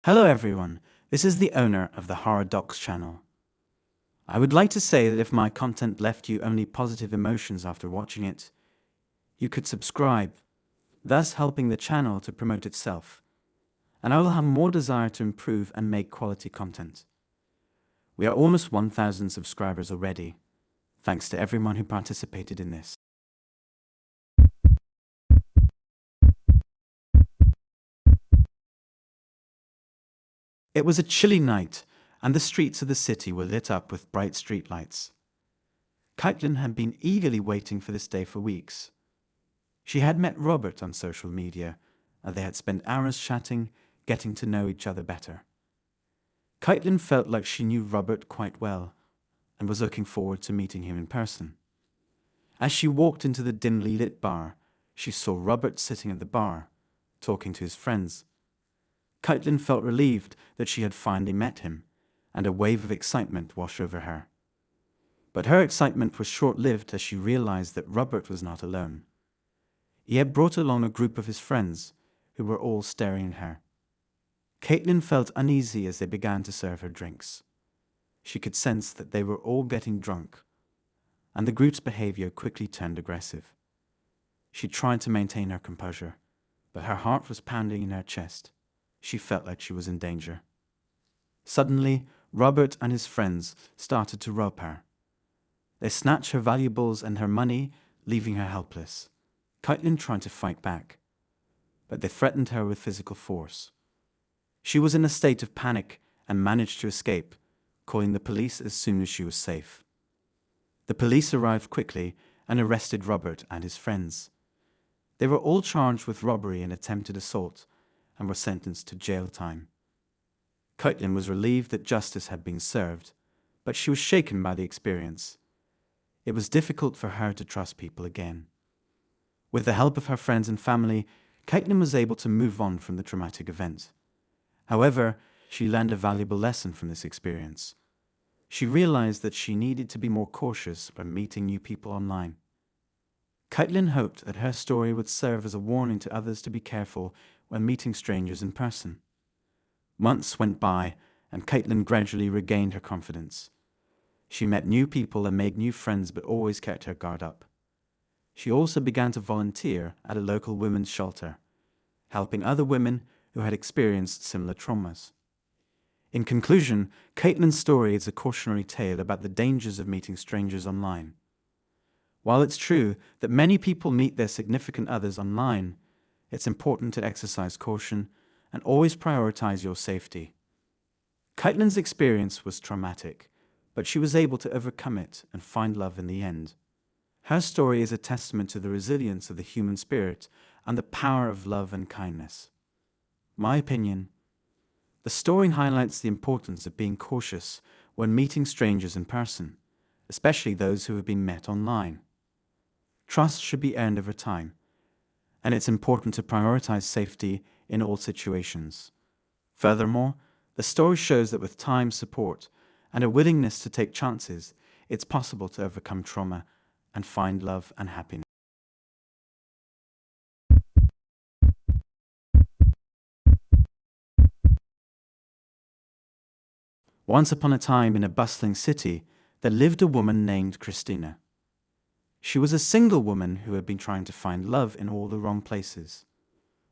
Hello everyone, this is the owner of the Horror Docs channel. I would like to say that if my content left you only positive emotions after watching it, you could subscribe, thus helping the channel to promote itself, and I will have more desire to improve and make quality content. We are almost 1,000 subscribers already, thanks to everyone who participated in this. It was a chilly night, and the streets of the city were lit up with bright streetlights. Caitlin had been eagerly waiting for this day for weeks. She had met Robert on social media, and they had spent hours chatting, getting to know each other better. Caitlin felt like she knew Robert quite well, and was looking forward to meeting him in person. As she walked into the dimly lit bar, she saw Robert sitting at the bar, talking to his friends. Caitlin felt relieved that she had finally met him, and a wave of excitement washed over her. But her excitement was short-lived as she realized that Robert was not alone. He had brought along a group of his friends, who were all staring at her. Caitlin felt uneasy as they began to serve her drinks. She could sense that they were all getting drunk, and the group's behavior quickly turned aggressive. She tried to maintain her composure, but her heart was pounding in her chest. She felt like she was in danger. Suddenly, Robert and his friends started to rob her. They snatched her valuables and her money, leaving her helpless. Caitlin tried to fight back, but they threatened her with physical force. She was in a state of panic and managed to escape, calling the police as soon as she was safe. The police arrived quickly and arrested Robert and his friends. They were all charged with robbery and attempted assault and were sentenced to jail time. Caitlin was relieved that justice had been served, but she was shaken by the experience. It was difficult for her to trust people again. With the help of her friends and family, Caitlin was able to move on from the traumatic event. However, she learned a valuable lesson from this experience. She realized that she needed to be more cautious when meeting new people online. Caitlin hoped that her story would serve as a warning to others to be careful when meeting strangers in person. Months went by, and Caitlin gradually regained her confidence. She met new people and made new friends, but always kept her guard up. She also began to volunteer at a local women's shelter, helping other women who had experienced similar traumas. In conclusion, Caitlin's story is a cautionary tale about the dangers of meeting strangers online. While it's true that many people meet their significant others online, it's important to exercise caution and always prioritize your safety. Caitlin's experience was traumatic, but she was able to overcome it and find love in the end. Her story is a testament to the resilience of the human spirit and the power of love and kindness. My opinion: the story highlights the importance of being cautious when meeting strangers in person, especially those who have been met online. Trust should be earned over time, and it's important to prioritize safety in all situations. Furthermore, the story shows that with time, support, and a willingness to take chances, it's possible to overcome trauma and find love and happiness. Once upon a time in a bustling city, there lived a woman named Christina. She was a single woman who had been trying to find love in all the wrong places.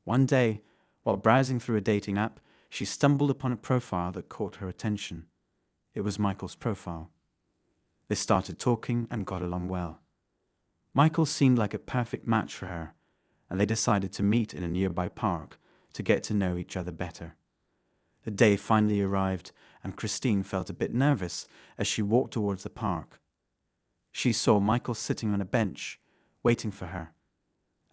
One day, while browsing through a dating app, she stumbled upon a profile that caught her attention. It was Michael's profile. They started talking and got along well. Michael seemed like a perfect match for her, and they decided to meet in a nearby park to get to know each other better. The day finally arrived, and Christine felt a bit nervous as she walked towards the park. She saw Michael sitting on a bench, waiting for her.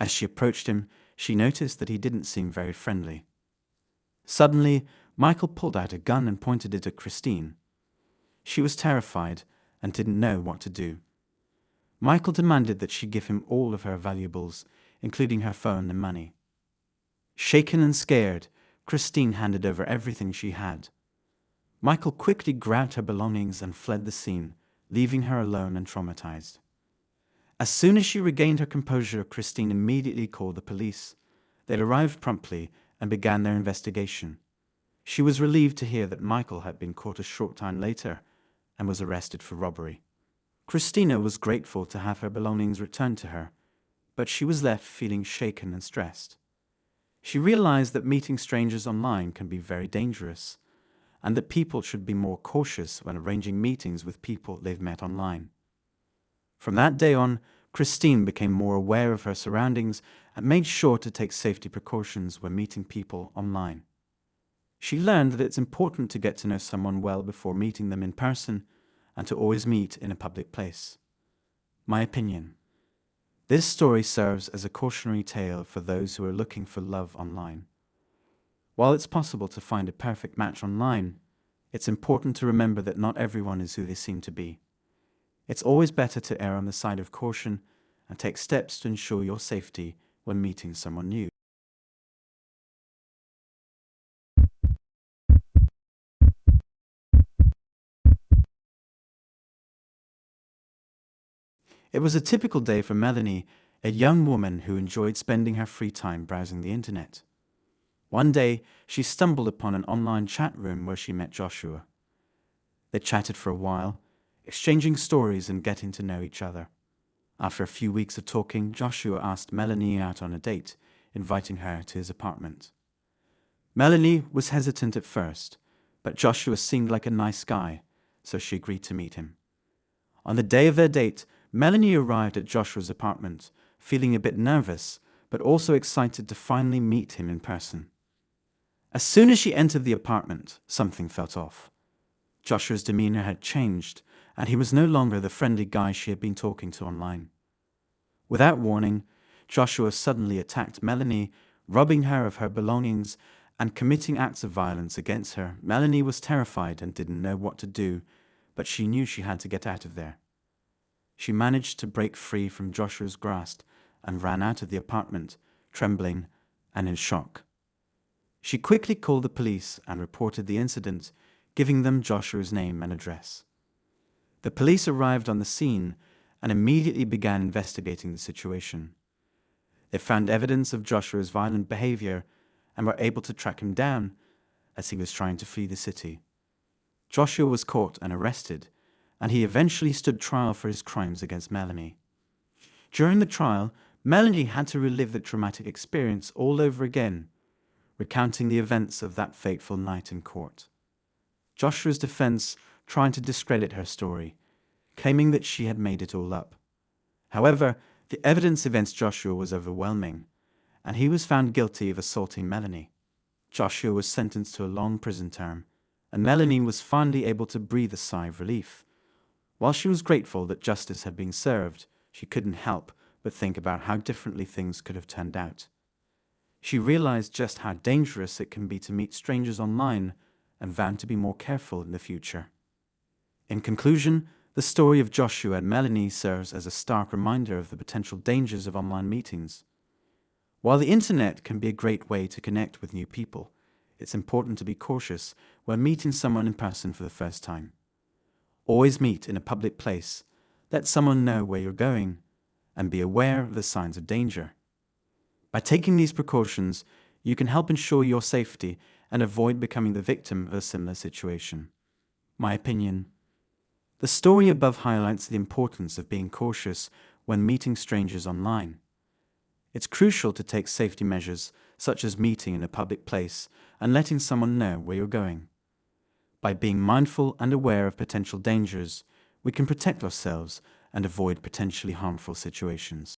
As she approached him, she noticed that he didn't seem very friendly. Suddenly, Michael pulled out a gun and pointed it at Christine. She was terrified and didn't know what to do. Michael demanded that she give him all of her valuables, including her phone and money. Shaken and scared, Christine handed over everything she had. Michael quickly grabbed her belongings and fled the scene, leaving her alone and traumatized. As soon as she regained her composure, Christine immediately called the police. They arrived promptly and began their investigation. She was relieved to hear that Michael had been caught a short time later and was arrested for robbery. Christina was grateful to have her belongings returned to her, but she was left feeling shaken and stressed. She realized that meeting strangers online can be very dangerous, and that people should be more cautious when arranging meetings with people they've met online. From that day on, Christine became more aware of her surroundings and made sure to take safety precautions when meeting people online. She learned that it's important to get to know someone well before meeting them in person and to always meet in a public place. My opinion. This story serves as a cautionary tale for those who are looking for love online. While it's possible to find a perfect match online, it's important to remember that not everyone is who they seem to be. It's always better to err on the side of caution and take steps to ensure your safety when meeting someone new. It was a typical day for Melanie, a young woman who enjoyed spending her free time browsing the internet. One day, she stumbled upon an online chat room where she met Joshua. They chatted for a while, exchanging stories and getting to know each other. After a few weeks of talking, Joshua asked Melanie out on a date, inviting her to his apartment. Melanie was hesitant at first, but Joshua seemed like a nice guy, so she agreed to meet him. On the day of their date, Melanie arrived at Joshua's apartment, feeling a bit nervous, but also excited to finally meet him in person. As soon as she entered the apartment, something felt off. Joshua's demeanor had changed, and he was no longer the friendly guy she had been talking to online. Without warning, Joshua suddenly attacked Melanie, robbing her of her belongings and committing acts of violence against her. Melanie was terrified and didn't know what to do, but she knew she had to get out of there. She managed to break free from Joshua's grasp and ran out of the apartment, trembling and in shock. She quickly called the police and reported the incident, giving them Joshua's name and address. The police arrived on the scene and immediately began investigating the situation. They found evidence of Joshua's violent behavior and were able to track him down as he was trying to flee the city. Joshua was caught and arrested, and he eventually stood trial for his crimes against Melanie. During the trial, Melanie had to relive the traumatic experience all over again, recounting the events of that fateful night in court. Joshua's defense tried to discredit her story, claiming that she had made it all up. However, the evidence against Joshua was overwhelming, and he was found guilty of assaulting Melanie. Joshua was sentenced to a long prison term, and Melanie was finally able to breathe a sigh of relief. While she was grateful that justice had been served, she couldn't help but think about how differently things could have turned out. She realized just how dangerous it can be to meet strangers online and vowed to be more careful in the future. In conclusion, the story of Joshua and Melanie serves as a stark reminder of the potential dangers of online meetings. While the internet can be a great way to connect with new people, it's important to be cautious when meeting someone in person for the first time. Always meet in a public place, let someone know where you're going, and be aware of the signs of danger. By taking these precautions, you can help ensure your safety and avoid becoming the victim of a similar situation. My opinion. The story above highlights the importance of being cautious when meeting strangers online. It's crucial to take safety measures, such as meeting in a public place and letting someone know where you're going. By being mindful and aware of potential dangers, we can protect ourselves and avoid potentially harmful situations.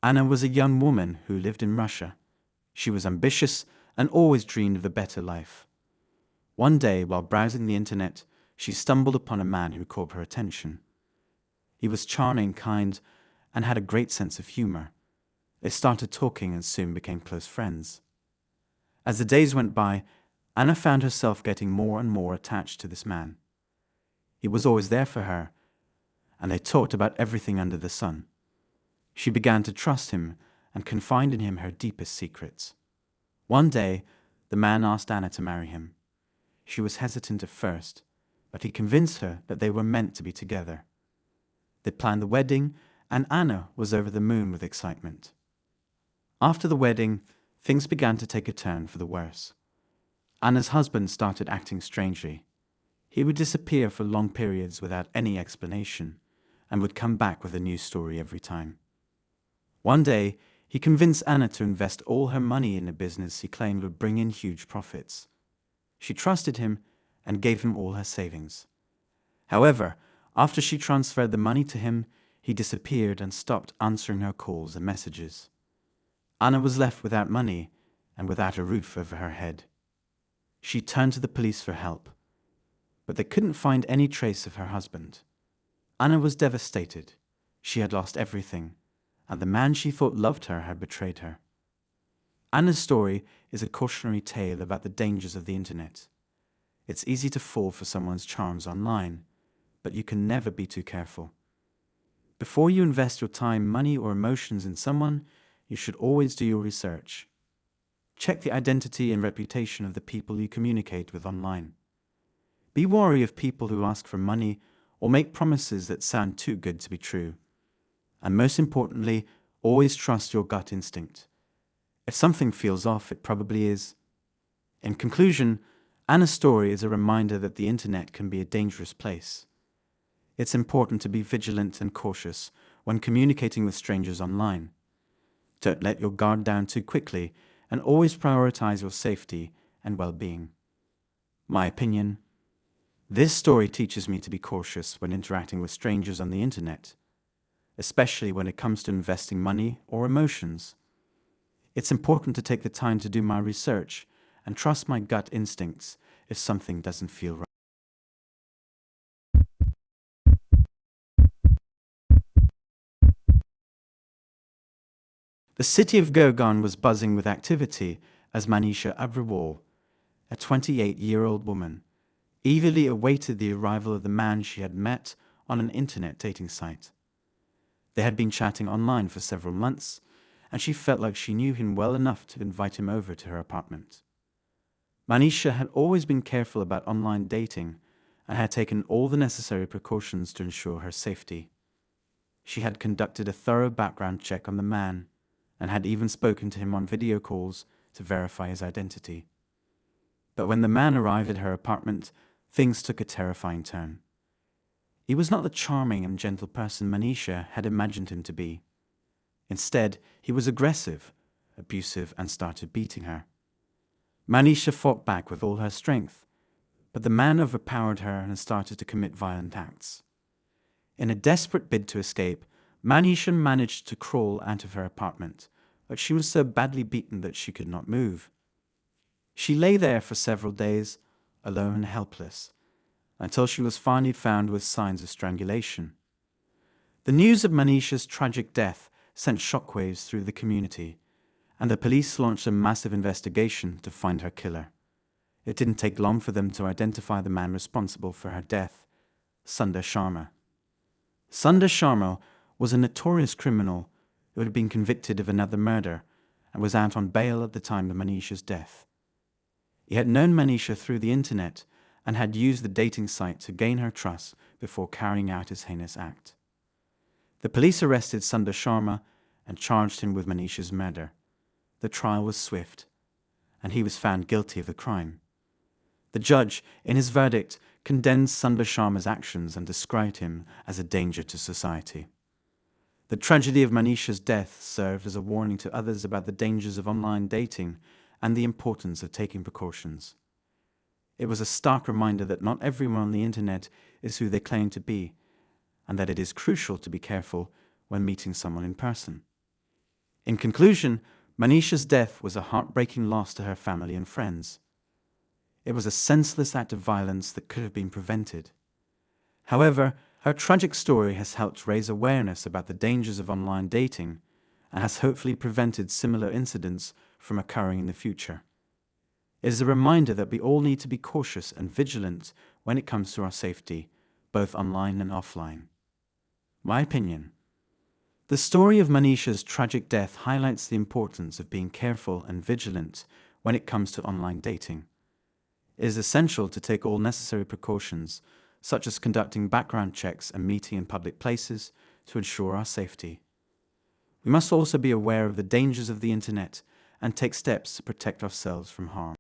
Anna was a young woman who lived in Russia. She was ambitious and always dreamed of a better life. One day, while browsing the internet, she stumbled upon a man who caught her attention. He was charming, kind, and had a great sense of humor. They started talking and soon became close friends. As the days went by, Anna found herself getting more and more attached to this man. He was always there for her, and they talked about everything under the sun. She began to trust him and confide in him her deepest secrets. One day, the man asked Anna to marry him. She was hesitant at first, but he convinced her that they were meant to be together. They planned the wedding, and Anna was over the moon with excitement. After the wedding, things began to take a turn for the worse. Anna's husband started acting strangely. He would disappear for long periods without any explanation, and would come back with a new story every time. One day, he convinced Anna to invest all her money in a business he claimed would bring in huge profits. She trusted him and gave him all her savings. However, after she transferred the money to him, he disappeared and stopped answering her calls and messages. Anna was left without money and without a roof over her head. She turned to the police for help, but they couldn't find any trace of her husband. Anna was devastated. She had lost everything, and the man she thought loved her had betrayed her. Anna's story is a cautionary tale about the dangers of the internet. It's easy to fall for someone's charms online, but you can never be too careful. Before you invest your time, money, or emotions in someone, you should always do your research. Check the identity and reputation of the people you communicate with online. Be wary of people who ask for money or make promises that sound too good to be true. And most importantly, always trust your gut instinct. If something feels off, it probably is. In conclusion, Anna's story is a reminder that the internet can be a dangerous place. It's important to be vigilant and cautious when communicating with strangers online. Don't let your guard down too quickly, and always prioritize your safety and well-being. My opinion: this story teaches me to be cautious when interacting with strangers on the internet, especially when it comes to investing money or emotions. It's important to take the time to do my research and trust my gut instincts if something doesn't feel right. The city of Gurgaon was buzzing with activity as Manisha Agrawal, a 28-year-old woman, eagerly awaited the arrival of the man she had met on an internet dating site. They had been chatting online for several months, and she felt like she knew him well enough to invite him over to her apartment. Manisha had always been careful about online dating and had taken all the necessary precautions to ensure her safety. She had conducted a thorough background check on the man and had even spoken to him on video calls to verify his identity. But when the man arrived at her apartment, things took a terrifying turn. He was not the charming and gentle person Manisha had imagined him to be. Instead, he was aggressive, abusive, and started beating her. Manisha fought back with all her strength, but the man overpowered her and started to commit violent acts. In a desperate bid to escape, Manisha managed to crawl out of her apartment, but she was so badly beaten that she could not move. She lay there for several days, alone and helpless, until she was finally found with signs of strangulation. The news of Manisha's tragic death sent shockwaves through the community, and the police launched a massive investigation to find her killer. It didn't take long for them to identify the man responsible for her death, Sundar Sharma. Sundar Sharma was a notorious criminal who had been convicted of another murder and was out on bail at the time of Manisha's death. He had known Manisha through the internet and had used the dating site to gain her trust before carrying out his heinous act. The police arrested Sundar Sharma and charged him with Manisha's murder. The trial was swift, and he was found guilty of the crime. The judge, in his verdict, condemned Sundar Sharma's actions and described him as a danger to society. The tragedy of Manisha's death served as a warning to others about the dangers of online dating and the importance of taking precautions. It was a stark reminder that not everyone on the internet is who they claim to be, and that it is crucial to be careful when meeting someone in person. In conclusion, Manisha's death was a heartbreaking loss to her family and friends. It was a senseless act of violence that could have been prevented. However, her tragic story has helped raise awareness about the dangers of online dating and has hopefully prevented similar incidents from occurring in the future. It is a reminder that we all need to be cautious and vigilant when it comes to our safety, both online and offline. My opinion: the story of Manisha's tragic death highlights the importance of being careful and vigilant when it comes to online dating. It is essential to take all necessary precautions such as conducting background checks and meeting in public places to ensure our safety. We must also be aware of the dangers of the internet and take steps to protect ourselves from harm.